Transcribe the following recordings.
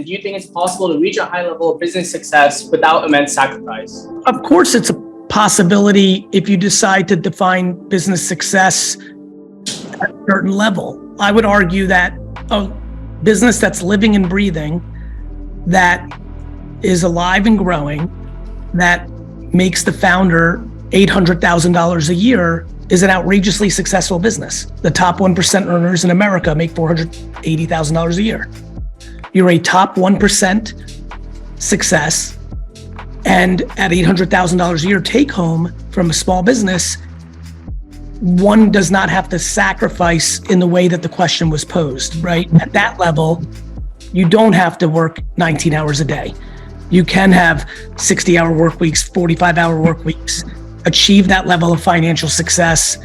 And do you think it's possible to reach a high level of business success without immense sacrifice? Of course, it's a possibility if you decide to define business success at a certain level. I would argue that a business that's living and breathing, that is alive and growing, that makes the founder $800,000 a year is an outrageously successful business. The top 1% earners in America make $480,000 a year. You're a top 1% success, and at $800,000 a year take home from a small business, one does not have to sacrifice in the way that the question was posed, right? At that level, you don't have to work 19 hours a day. You can have 60-hour work weeks, 45-hour work weeks, achieve that level of financial success,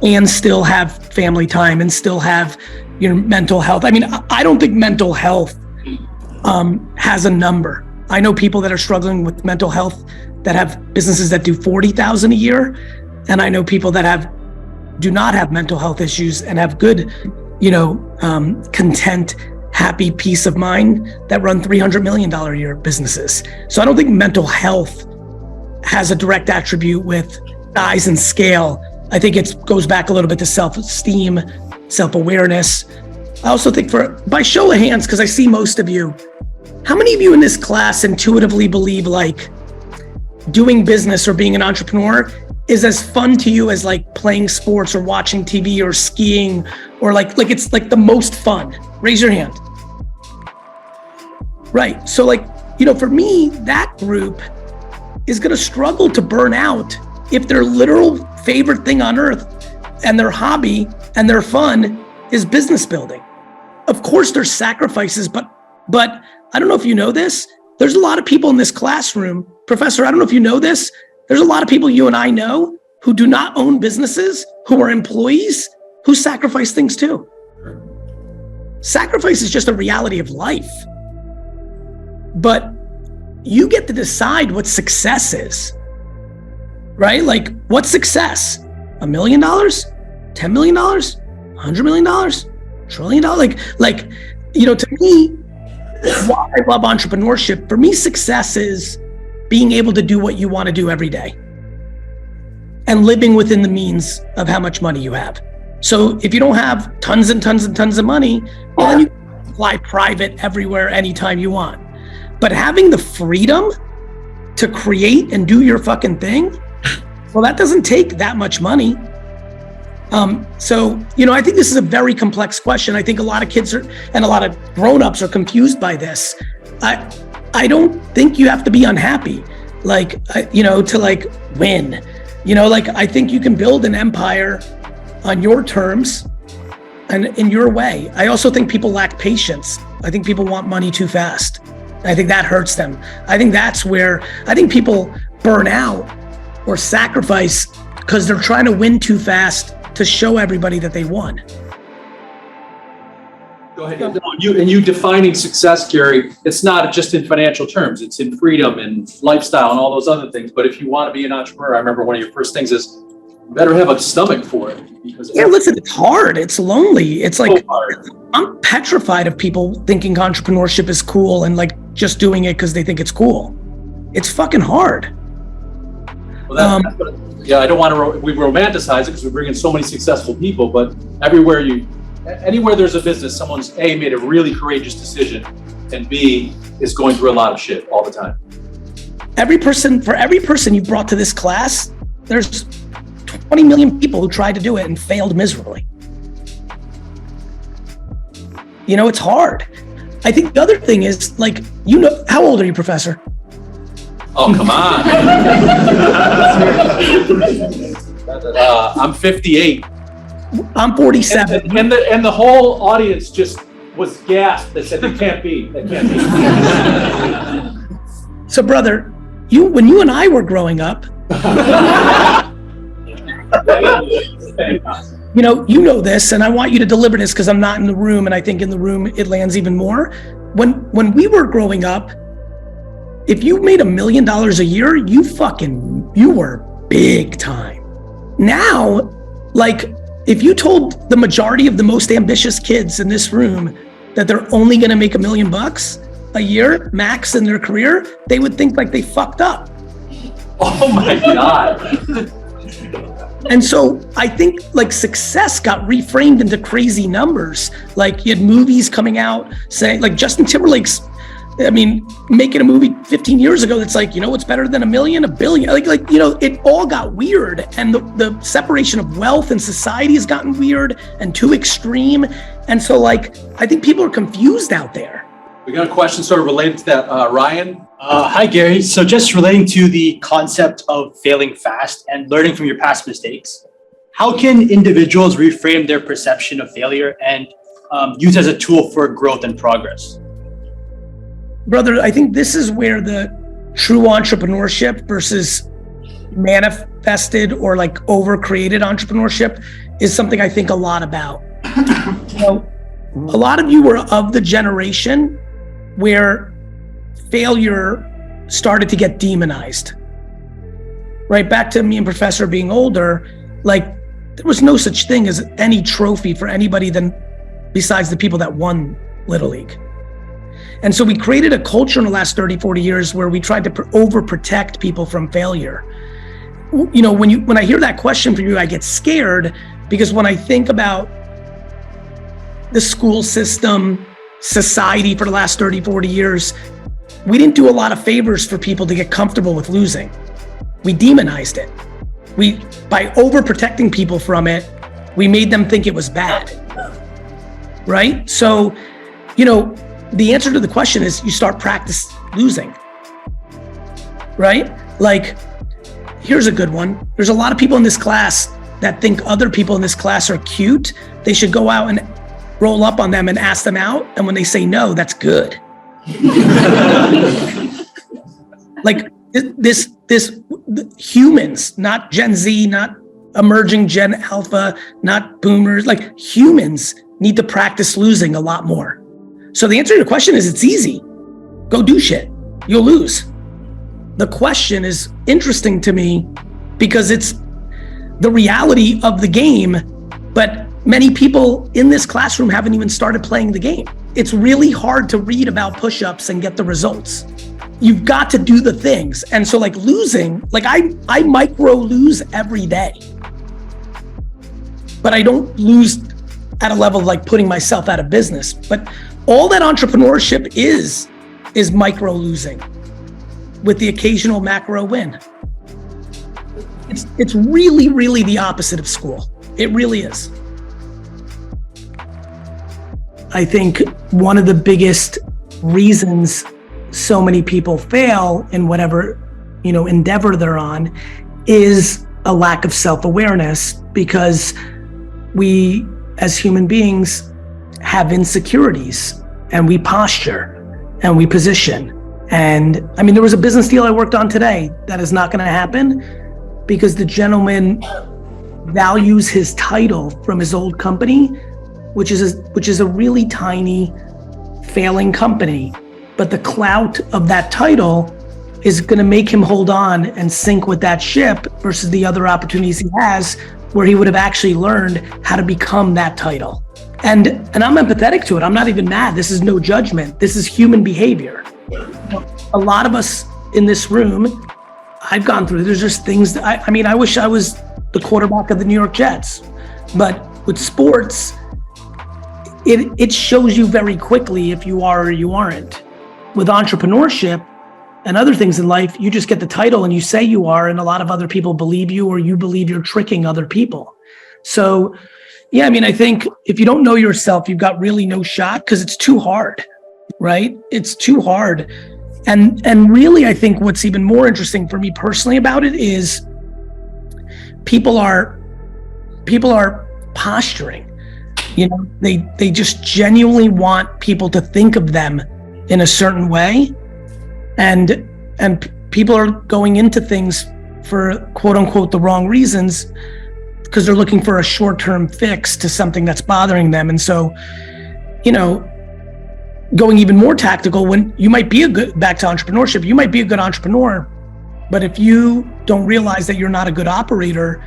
and still have family time and still have your mental health. I mean, I don't think mental health has a number. I know people that are struggling with mental health that have businesses that do $40,000 a year, and I know people that do not have mental health issues and have good, content, happy peace of mind that run $300 million a year businesses. So I don't think mental health has a direct attribute with size and scale. I think it goes back a little bit to self-esteem, self-awareness. I also think by show of hands, because I see most of you, how many of you in this class intuitively believe like doing business or being an entrepreneur is as fun to you as like playing sports or watching TV or skiing or like it's like the most fun? Raise your hand. Right, so for me, that group is gonna struggle to burn out if their literal favorite thing on earth and their hobby and their fun is business building. Of course there's sacrifices, but I don't know if you know this, there's a lot of people in this classroom, Professor, I don't know if you know this, there's a lot of people you and I know who do not own businesses, who are employees, who sacrifice things too. Sacrifice is just a reality of life. But you get to decide what success is, right? Like, what's success? $1 million? $10 million? $100 million? $1 trillion? To me, why I love entrepreneurship, for me, success is being able to do what you want to do every day and living within the means of how much money you have. So if you don't have tons and tons and tons of money, well, then you can fly private everywhere, anytime you want. But having the freedom to create and do your fucking thing, well, that doesn't take that much money. I think this is a very complex question. I think a lot of kids and a lot of grown-ups are confused by this. I don't think you have to be unhappy, to win. I think you can build an empire on your terms and in your way. I also think people lack patience. I think people want money too fast. I think that hurts them. I think that's where I think people burn out or sacrifice because they're trying to win too fast to show everybody that they won. Go ahead. You defining success, Gary, it's not just in financial terms. It's in freedom and lifestyle and all those other things. But if you want to be an entrepreneur, I remember one of your first things is you better have a stomach for it. Listen, it's hard. It's lonely. It's like, so hard. I'm petrified of people thinking entrepreneurship is cool and just doing it because they think it's cool. It's fucking hard. Well, I don't want to, we romanticize it because we bring in so many successful people, but anywhere there's a business, someone's A, made a really courageous decision, and B, is going through a lot of shit all the time. For every person you brought to this class, there's 20 million people who tried to do it and failed miserably. It's hard. I think the other thing is, how old are you, Professor? Oh, come on. I'm 58. I'm 47. And the whole audience just was gasped. They said, That can't be. So, brother, when you and I were growing up, you know this, and I want you to deliver this because I'm not in the room, and I think in the room it lands even more. When we were growing up, if you made $1 million a year, you were big time. Now, if you told the majority of the most ambitious kids in this room that they're only gonna make $1 million, a year max in their career, they would think like they fucked up. Oh my God. And so I think like success got reframed into crazy numbers. Like you had movies coming out saying, like Justin Timberlake's, making a movie 15 years ago that's like, what's better than $1 million, $1 billion? It all got weird. And the separation of wealth and society has gotten weird and too extreme. And so like, I think people are confused out there. We got a question sort of related to that, Ryan. Hi, Gary. So just relating to the concept of failing fast and learning from your past mistakes, how can individuals reframe their perception of failure and use as a tool for growth and progress? Brother, I think this is where the true entrepreneurship versus manifested or like over-created entrepreneurship is something I think a lot about. A lot of you were of the generation where failure started to get demonized. Right back to me and Professor being older, like there was no such thing as any trophy for anybody besides the people that won Little League. And so we created a culture in the last 30, 40 years where we tried to overprotect people from failure. When I hear that question from you, I get scared because when I think about the school system, society for the last 30, 40 years, we didn't do a lot of favors for people to get comfortable with losing. We demonized it. By overprotecting people from it, we made them think it was bad, right? So, the answer to the question is you start practice losing, right? Like, here's a good one. There's a lot of people in this class that think other people in this class are cute. They should go out and roll up on them and ask them out. And when they say no, that's good. Like this humans, not Gen Z, not emerging Gen Alpha, not boomers, like humans need to practice losing a lot more. So the answer to your question is it's easy. Go do shit. You'll lose. The question is interesting to me because it's the reality of the game, but many people in this classroom haven't even started playing the game. It's really hard to read about push-ups and get the results. You've got to do the things. And so like losing, like I micro lose every day, but I don't lose at a level of like putting myself out of business. But all that entrepreneurship is micro losing with the occasional macro win. It's really, really the opposite of school. It really is. I think one of the biggest reasons so many people fail in whatever, endeavor they're on is a lack of self-awareness, because we as human beings have insecurities and we posture and we position. And there was a business deal I worked on today that is not going to happen because the gentleman values his title from his old company, which is a really tiny failing company. But the clout of that title is going to make him hold on and sink with that ship versus the other opportunities he has where he would have actually learned how to become that title. And I'm empathetic to it. I'm not even mad. This is no judgment. This is human behavior. A lot of us in this room, I've gone through, there's just things that I wish I was the quarterback of the New York Jets. But with sports, it shows you very quickly if you are or you aren't. With entrepreneurship and other things in life, you just get the title and you say you are, and a lot of other people believe you, or you believe you're tricking other people. So yeah, I think if you don't know yourself, you've got really no shot because it's too hard, right? It's too hard. And really, I think what's even more interesting for me personally about it is people are posturing. They just genuinely want people to think of them in a certain way, and people are going into things for quote unquote the wrong reasons because they're looking for a short-term fix to something that's bothering them. And so, going even more tactical, when you might be back to entrepreneurship, you might be a good entrepreneur, but if you don't realize that you're not a good operator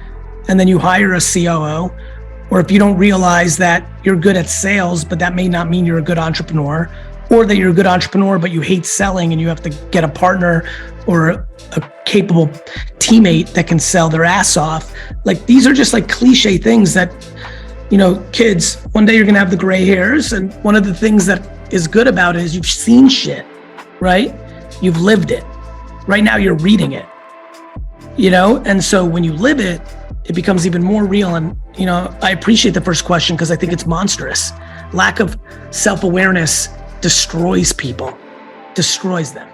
and then you hire a COO, or if you don't realize that you're good at sales, but that may not mean you're a good entrepreneur, or that you're a good entrepreneur, but you hate selling and you have to get a partner or a capable teammate that can sell their ass off. Like, these are just like cliche things that, you know, kids, one day you're gonna have the gray hairs. And one of the things that is good about it is you've seen shit, right? You've lived it. Right now you're reading it, you know? And so when you live it, it becomes even more real. And, you know, I appreciate the first question because I think it's monstrous. Lack of self-awareness destroys people, destroys them.